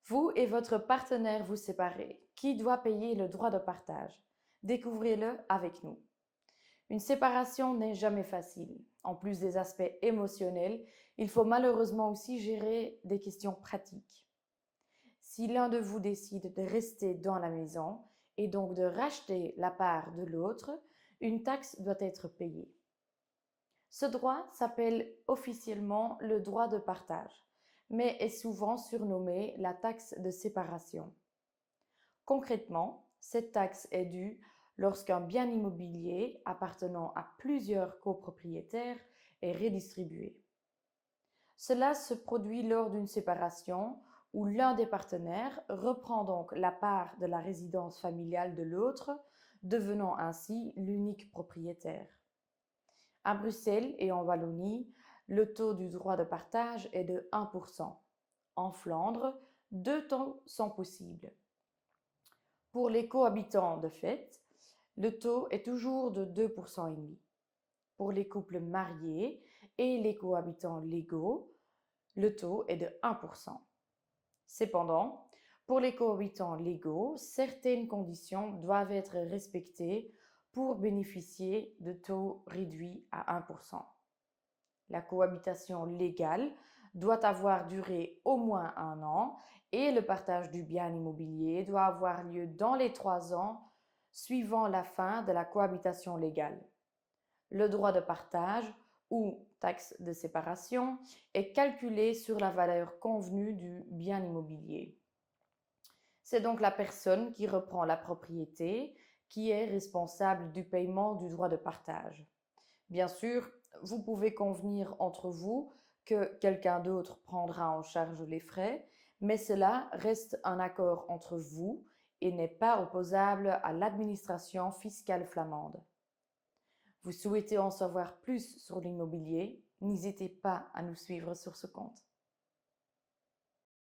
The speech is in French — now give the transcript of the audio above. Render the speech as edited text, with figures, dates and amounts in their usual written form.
Vous et votre partenaire vous séparez. Qui doit payer le droit de partage? Découvrez-le avec nous. Une séparation n'est jamais facile. En plus des aspects émotionnels, il faut malheureusement aussi gérer des questions pratiques. Si l'un de vous décide de rester dans la maison et donc de racheter la part de l'autre, une taxe doit être payée. Ce droit s'appelle officiellement le droit de partage, mais est souvent surnommé la taxe de séparation. Concrètement, cette taxe est due lorsqu'un bien immobilier appartenant à plusieurs copropriétaires est redistribué. Cela se produit lors d'une séparation où l'un des partenaires reprend donc la part de la résidence familiale de l'autre, devenant ainsi l'unique propriétaire. À Bruxelles et en Wallonie, le taux du droit de partage est de 1%. En Flandre, deux taux sont possibles. Pour les cohabitants de fait, le taux est toujours de 2,5%. Pour les couples mariés et les cohabitants légaux, le taux est de 1%. Cependant, pour les cohabitants légaux, certaines conditions doivent être respectées pour bénéficier de taux réduits à 1%. La cohabitation légale doit avoir duré au moins 1 an et le partage du bien immobilier doit avoir lieu dans les 3 ans suivant la fin de la cohabitation légale. Le droit de partage ou taxe de séparation est calculé sur la valeur convenue du bien immobilier. C'est donc la personne qui reprend la propriété qui est responsable du paiement du droit de partage. Bien sûr, vous pouvez convenir entre vous que quelqu'un d'autre prendra en charge les frais, mais cela reste un accord entre vous et n'est pas opposable à l'administration fiscale flamande. Vous souhaitez en savoir plus sur l'immobilier? N'hésitez pas à nous suivre sur ce compte.